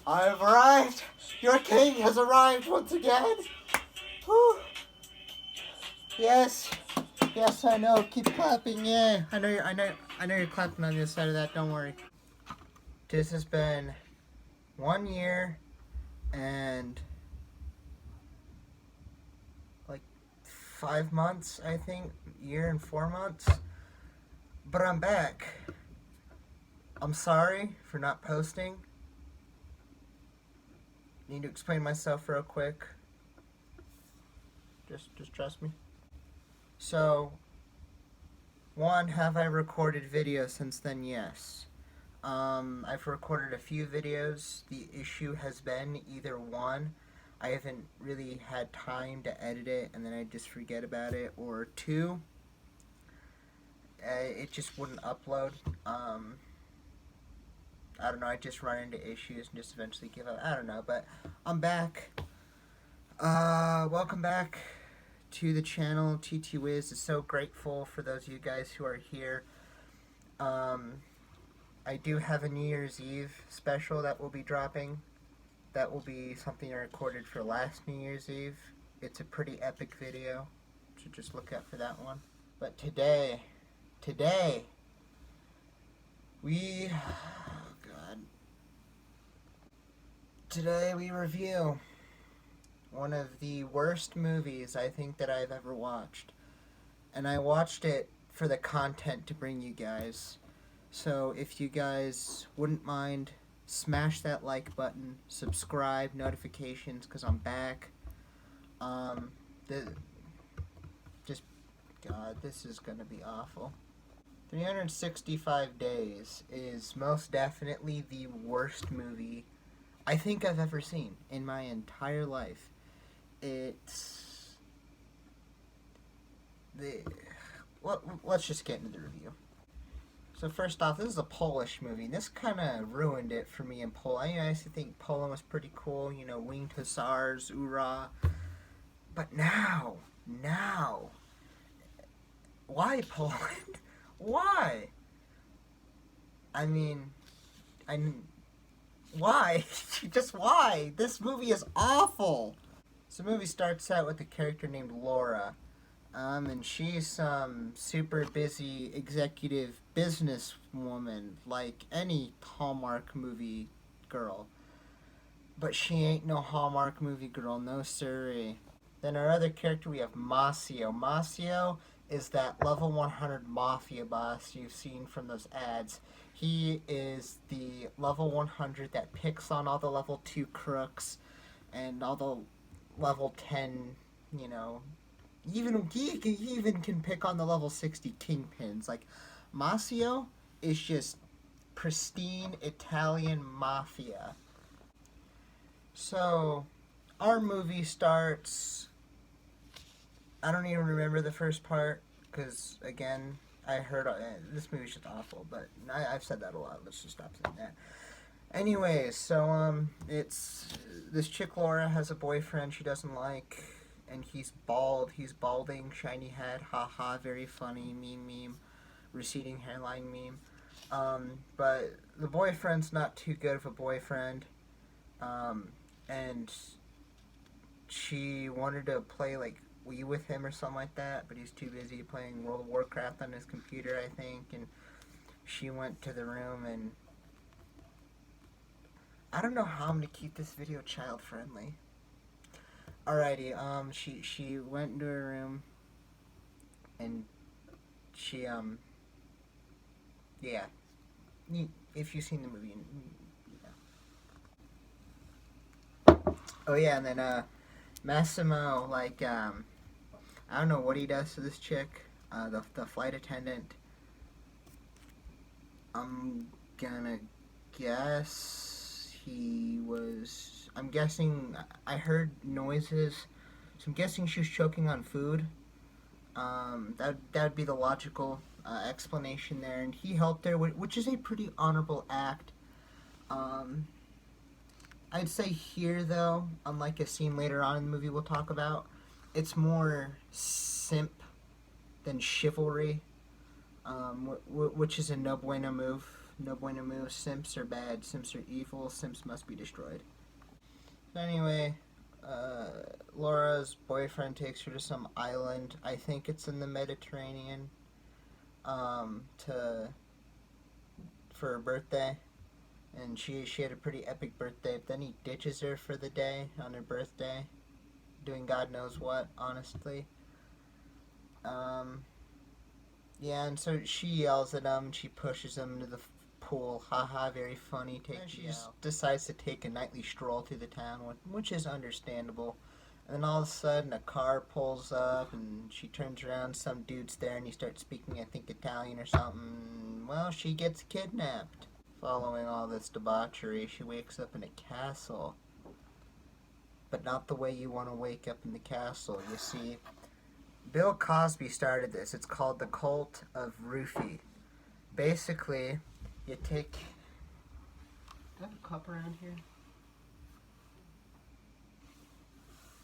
I've arrived! Your king has arrived once again! Whew. Yes. Yes, I know. Keep clapping, yeah. I know you're clapping on the other side of that, don't worry. This has been 1 year and like 5 months, I think. Year and 4 months. But I'm back. I'm sorry for not posting. Need to explain myself real quick. Just trust me. So, one, have I recorded videos since then? Yes. I've recorded a few videos. The issue has been either one, I haven't really had time to edit it and then I just forget about it, or two, it just wouldn't upload. I don't know, I just run into issues and just eventually give up. I don't know, but I'm back. Welcome back to the channel. TT Whiz is so grateful for those of you guys who are here. I do have a New Year's Eve special that will be dropping. That will be something I recorded for last New Year's Eve. It's a pretty epic video, so just look out for that one. But today, today we review one of the worst movies I think that I've ever watched. And I watched it for the content to bring you guys. So if you guys wouldn't mind, smash that like button, subscribe, notifications, because I'm back. God, this is going to be awful. 365 Days is most definitely the worst movie I think I've ever seen in my entire life. Let's just get into the review. So first off, this is a Polish movie, and this kind of ruined it for me in Poland. I used to think Poland was pretty cool, you know, winged hussars, hoorah. But now, why Poland? Why? Why? Just why? This movie is awful. So the movie starts out with a character named Laura. And she's some super busy executive businesswoman, like any Hallmark movie girl. But she ain't no Hallmark movie girl, no siree. Then our other character, we have Masio. Masio is that level 100 mafia boss you've seen from those ads. He is the level 100 that picks on all the level 2 crooks and all the level 10, you know, he even can pick on the level 60 kingpins. Like, Masio is just pristine Italian mafia. So, our movie starts... I don't even remember the first part, because, again, I heard... this movie's just awful, but I've said that a lot. Let's just stop saying that. Anyways, so, it's... This chick Laura has a boyfriend she doesn't like... And he's bald, he's balding, shiny head, haha, very funny, meme, receding hairline meme. But the boyfriend's not too good of a boyfriend, and she wanted to play, like, Wii with him or something like that, but he's too busy playing World of Warcraft on his computer, I think, and she went to the room, and I don't know how I'm going to keep this video child-friendly. Alrighty, she went into her room, and she, yeah, if you've seen the movie, yeah. Oh yeah, and then, Massimo, like, I don't know what he does to this chick, the flight attendant. I'm gonna guess I'm guessing, I heard noises, so I'm guessing she was choking on food. That would be the logical explanation there, and he helped her, which is a pretty honorable act. I'd say here, though, unlike a scene later on in the movie we'll talk about, it's more simp than chivalry, which is a no bueno move. No bueno move. Simps are bad. Simps are evil. Simps must be destroyed. Anyway, Laura's boyfriend takes her to some island. I think it's in the Mediterranean. To for her birthday, and she had a pretty epic birthday. But then he ditches her for the day on her birthday, doing God knows what. Honestly, yeah, and so she yells at him and she pushes him into the pool. Haha, very funny. She just decides to take a nightly stroll through the town, which is understandable. And then all of a sudden, a car pulls up, and she turns around. Some dude's there, and he starts speaking, I think, Italian or something. Well, she gets kidnapped. Following all this debauchery, she wakes up in a castle. But not the way you want to wake up in the castle. You see, Bill Cosby started this. It's called the Cult of Roofie. Basically, you take... Do I have a cup around here?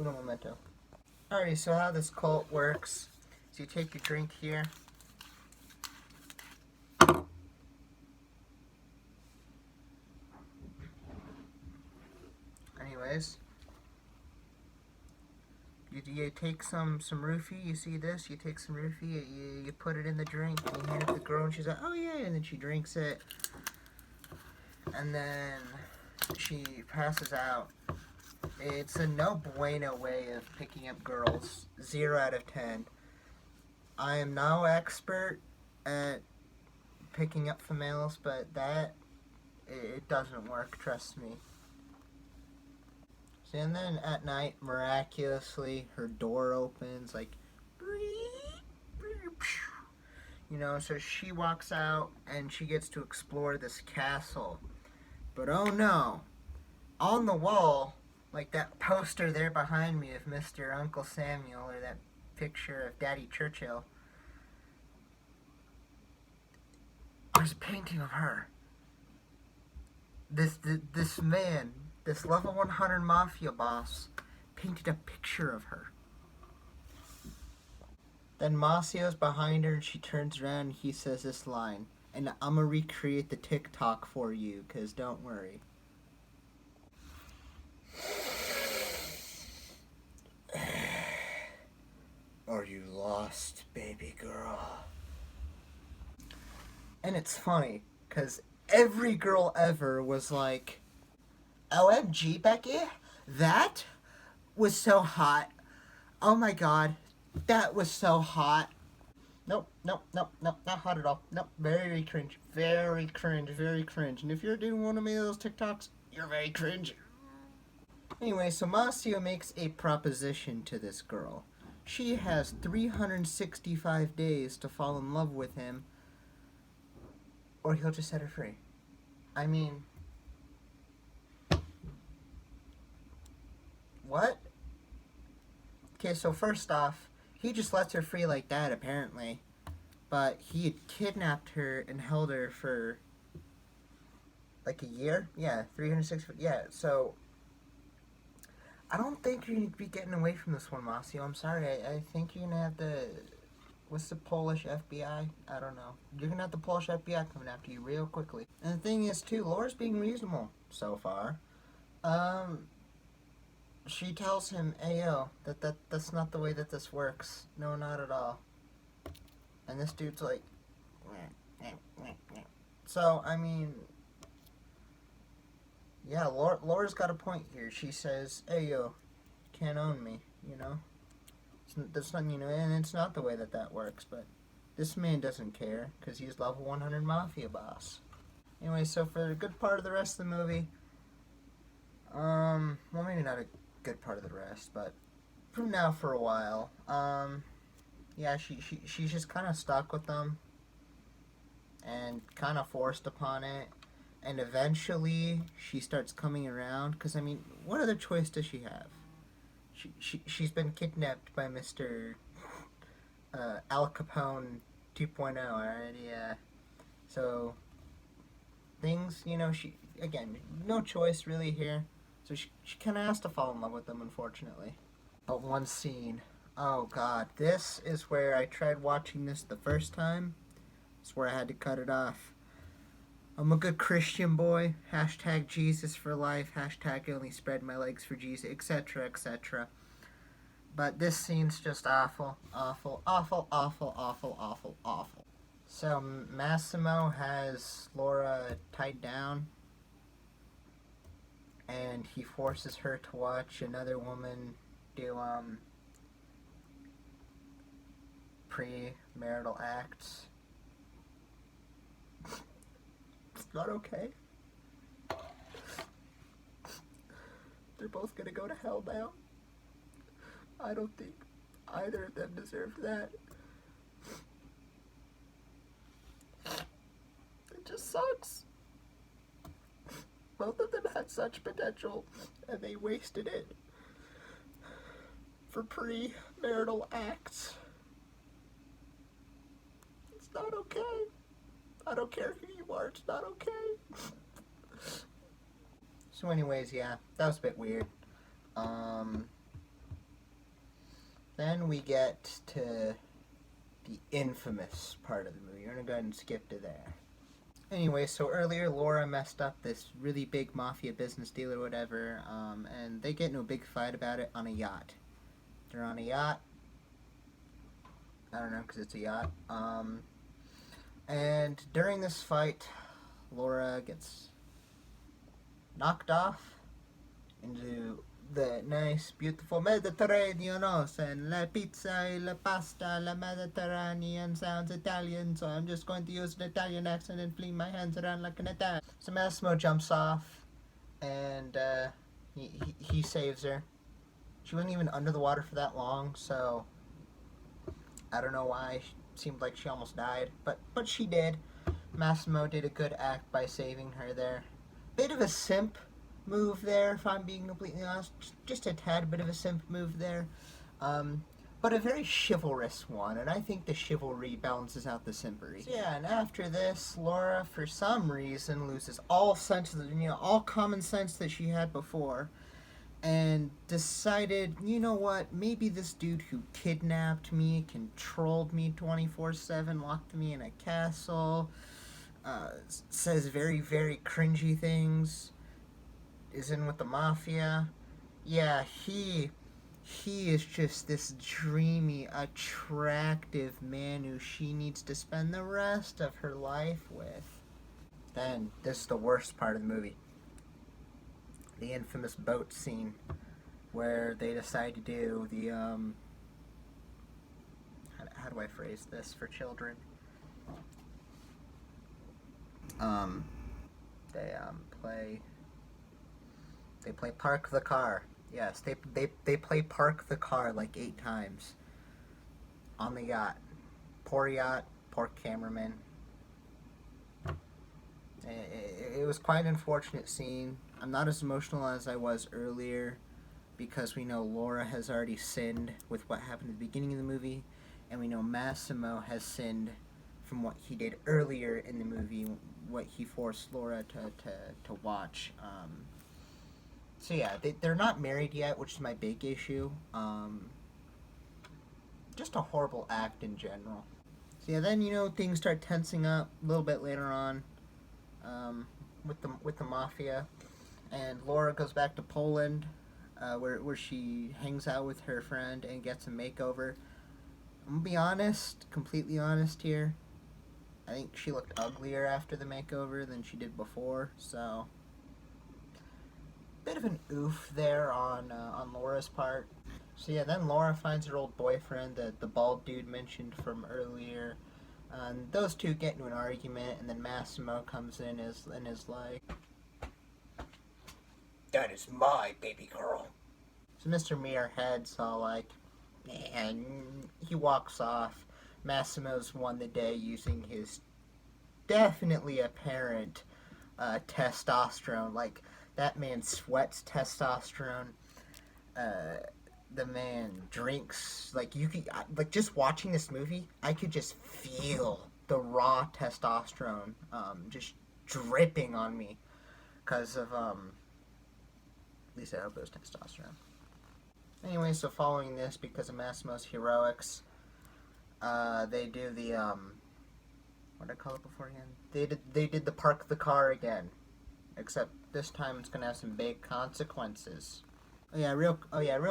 Uno momento. Alrighty, so how this cult works is you take your drink here. Anyways, you take some roofie. You see this? You take some roofie. You put it in the drink. And you hand it to the girl, and she's like, "Oh yeah," and then she drinks it, and then she passes out. It's a no bueno way of picking up girls. 0 out of 10. I am no expert at picking up females, but it doesn't work, trust me. So, and then at night, miraculously, her door opens, like, you know, so she walks out and she gets to explore this castle. But oh no, on the wall, like that poster there behind me of Mr. Uncle Samuel, or that picture of Daddy Churchill, there's a painting of her. This man, this level 100 mafia boss, painted a picture of her. Then Macio's behind her and she turns around and he says this line, and I'm gonna recreate the TikTok for you, cause don't worry. Are you lost, baby girl? And it's funny, because every girl ever was like, OMG, Becky, that was so hot. Oh my god, that was so hot. Nope, not hot at all. Nope, very cringe, very cringe, very cringe. And if you're doing one of me of those TikToks, you're very cringe. Anyway, so Masio makes a proposition to this girl. She has 365 days to fall in love with him, or he'll just set her free. I mean, what? Okay, so first off, he just lets her free like that, apparently. But he had kidnapped her and held her for, like, a year? Yeah, 360, yeah, so I don't think you're going to be getting away from this one, Masio. I'm sorry. I think you're going to have the... What's the Polish FBI? I don't know. You're going to have the Polish FBI coming after you real quickly. And the thing is, too, Laura's being reasonable so far. She tells him, Ayo, that's not the way that this works. No, not at all. And this dude's like... So, I mean... Yeah, Laura's got a point here. She says, "Hey, yo, can't own me," you know? That's not, you know, and it's not the way that works, but this man doesn't care, because he's level 100 mafia boss. Anyway, so for a good part of the rest of the movie, well, maybe not a good part of the rest, but from now for a while, yeah, she's just kind of stuck with them, and kind of forced upon it. And eventually, she starts coming around. Because, I mean, what other choice does she have? She's been kidnapped by Mr. Al Capone 2.0 already. Yeah. So, things, you know, again, no choice really here. So she kind of has to fall in love with them, unfortunately. But one scene. Oh, God. This is where I tried watching this the first time. It's where I had to cut it off. I'm a good Christian boy. Hashtag Jesus for life. Hashtag only spread my legs for Jesus, etc., etc. But this scene's just awful, awful, awful, awful, awful, awful, awful. So Massimo has Laura tied down, and he forces her to watch another woman do premarital acts. It's not okay. They're both gonna go to hell now. I don't think either of them deserved that. It just sucks. Both of them had such potential, and they wasted it for premarital acts. It's not okay. I don't care who you are, it's not okay. So anyways, yeah, that was a bit weird. Then we get to the infamous part of the movie. We're gonna go ahead and skip to there. Anyway, so earlier Laura messed up this really big mafia business deal or whatever, and they get into a big fight about it on a yacht. They're on a yacht. I don't know, because it's a yacht. And during this fight, Laura gets knocked off into the nice, beautiful Mediterranean Ocean. La pizza, la pasta, la Mediterranean sounds Italian, so I'm just going to use an Italian accent and fling my hands around like an Italian. So Massimo jumps off, and he saves her. She wasn't even under the water for that long, so I don't know why. It seemed like she almost died, but she did. Massimo did a good act by saving her there. Bit of a simp move there, if I'm being completely honest. Just a tad bit of a simp move there. But a very chivalrous one, and I think the chivalry balances out the simpery. So yeah, and after this, Laura, for some reason, loses all sense of all common sense that she had before, and decided, you know what, maybe this dude who kidnapped me, controlled me 24/7, locked me in a castle, says very, very cringy things, is in with the mafia. Yeah, he is just this dreamy, attractive man who she needs to spend the rest of her life with. Then, this is the worst part of the movie. The infamous boat scene where they decide to do the, how do I phrase this for children? They play park the car. Yes, they play park the car like 8 times on the yacht. Poor yacht, poor cameraman. It was quite an unfortunate scene. I'm not as emotional as I was earlier because we know Laura has already sinned with what happened at the beginning of the movie, and we know Massimo has sinned from what he did earlier in the movie, what he forced Laura to watch. So yeah, they're not married yet, which is my big issue. Just a horrible act in general. So yeah, then things start tensing up a little bit later on, with the mafia, and Laura goes back to Poland, where she hangs out with her friend and gets a makeover. I'm gonna be honest, completely honest here. I think she looked uglier after the makeover than she did before, so bit of an oof there on Laura's part. So yeah, then Laura finds her old boyfriend, the bald dude mentioned from earlier. And those two get into an argument, and then Massimo comes in and is like, "That is my baby girl." So Mr. Muirhead's all like, and he walks off. Massimo's won the day using his definitely apparent testosterone. Like, that man sweats testosterone. The man drinks, like, you could, like, just watching this movie, I could just feel the raw testosterone just dripping on me because of at least I hope it was testosterone. Anyway, so following this, because of Massimo's heroics, they do What did I call it beforehand? They did the park the car again. Except this time it's gonna have some big consequences. Real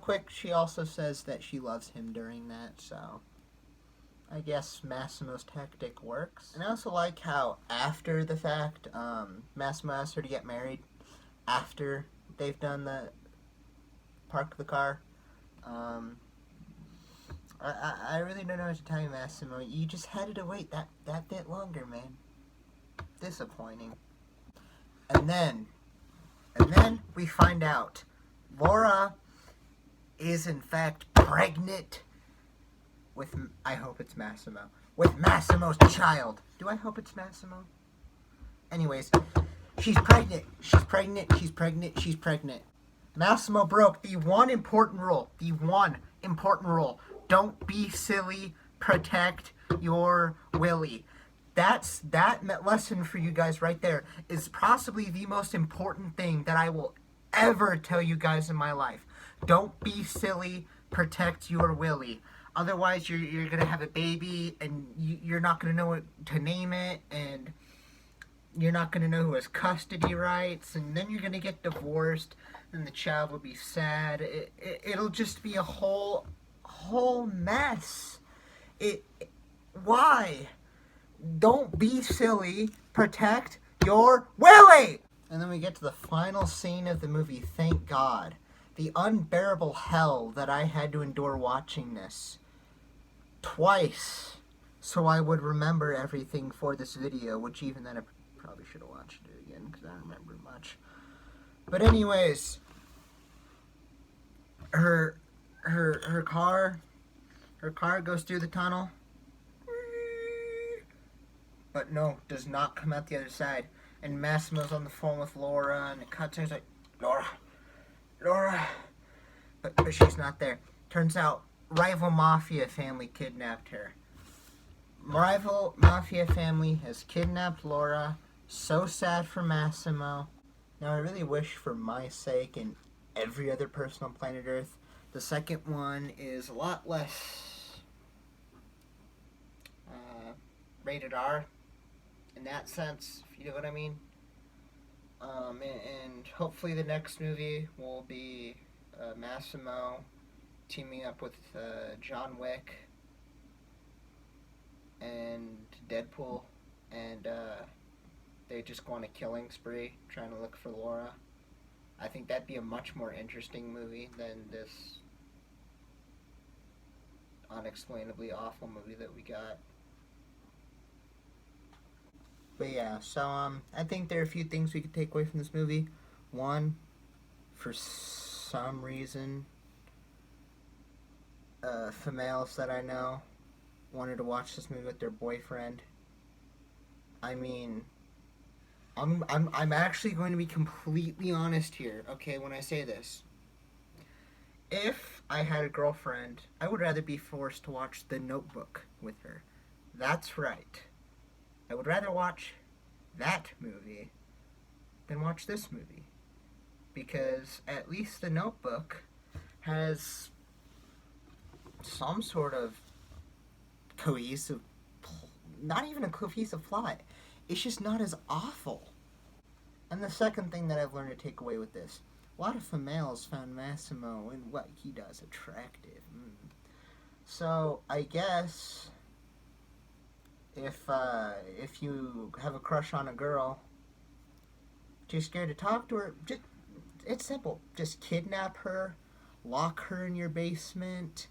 quick, she also says that she loves him during that, so I guess Massimo's tactic works. And I also like how after the fact, Massimo asks her to get married after they've done the park the car. I really don't know what to tell you, Massimo. You just had to wait that bit longer, man. Disappointing. And then we find out Laura is in fact pregnant with, I hope it's Massimo, with Massimo's child. Do I hope it's Massimo? Anyways, she's pregnant. She's pregnant. She's pregnant. She's pregnant. Massimo broke the one important rule. The one important rule. Don't be silly. Protect your Willie. That lesson for you guys right there is possibly the most important thing that I will ever tell you guys in my life. Don't be silly. Protect your Willie. Otherwise, you're going to have a baby, and you're not going to know what to name it, and you're not going to know who has custody rights, and then you're going to get divorced, and the child will be sad. It'll just be a whole mess. Why? Don't be silly. Protect your Willie! And then we get to the final scene of the movie, thank God. The unbearable hell that I had to endure watching this. Twice. So I would remember everything for this video, which even then I probably should have watched it again, because I don't remember much. But anyways, her car goes through the tunnel. But no, does not come out the other side. And Massimo's on the phone with Laura, and it cuts her. He's like, Laura. But she's not there. Turns out, rival mafia family kidnapped her. Rival mafia family has kidnapped Laura. So sad for Massimo. Now, I really wish for my sake and every other person on planet Earth, the second one is a lot less rated R. In that sense, if you know what I mean. And hopefully the next movie will be Massimo teaming up with John Wick and Deadpool, and they just go on a killing spree trying to look for Laura. I think that'd be a much more interesting movie than this unexplainably awful movie that we got. But yeah, so I think there are a few things we could take away from this movie. One, for some reason, females that I know wanted to watch this movie with their boyfriend. I mean, I'm actually going to be completely honest here, okay, when I say this. If I had a girlfriend, I would rather be forced to watch The Notebook with her. That's right. I would rather watch that movie than watch this movie. Because at least The Notebook has some sort of cohesive, not even a cohesive plot. It's just not as awful. And the second thing that I've learned to take away with this, a lot of females found Massimo and what he does attractive. So I guess if you have a crush on a girl, too scared to talk to her, it's simple. Just kidnap her, lock her in your basement,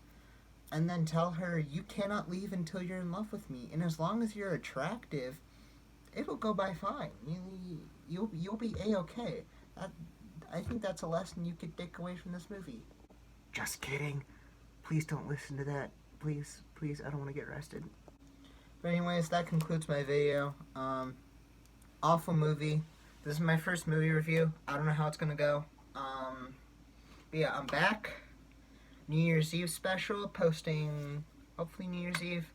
and then tell her you cannot leave until you're in love with me. And as long as you're attractive, it'll go by fine. You'll be A-okay. I think that's a lesson you could take away from this movie. Just kidding. Please don't listen to that. Please, I don't want to get arrested. But anyways, that concludes my video. Awful movie. This is my first movie review. I don't know how it's gonna go. But yeah, I'm back. New Year's Eve special, posting hopefully New Year's Eve.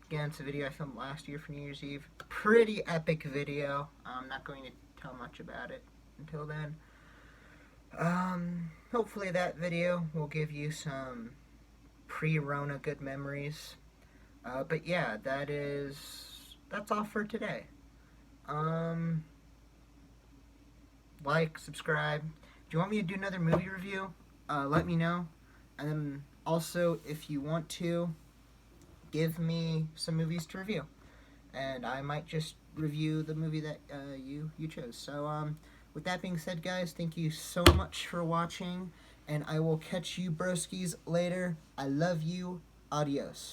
Again, it's a video I filmed last year for New Year's Eve. Pretty epic video. I'm not going to tell much about it until then. Hopefully that video will give you some pre-Rona good memories. But yeah, that's that's all for today. Um, like, subscribe. Do you want me to do another movie review? Let me know. And then also, if you want to, give me some movies to review, and I might just review the movie that you chose. So with that being said, guys, thank you so much for watching, and I will catch you broskies later. I love you. Adios.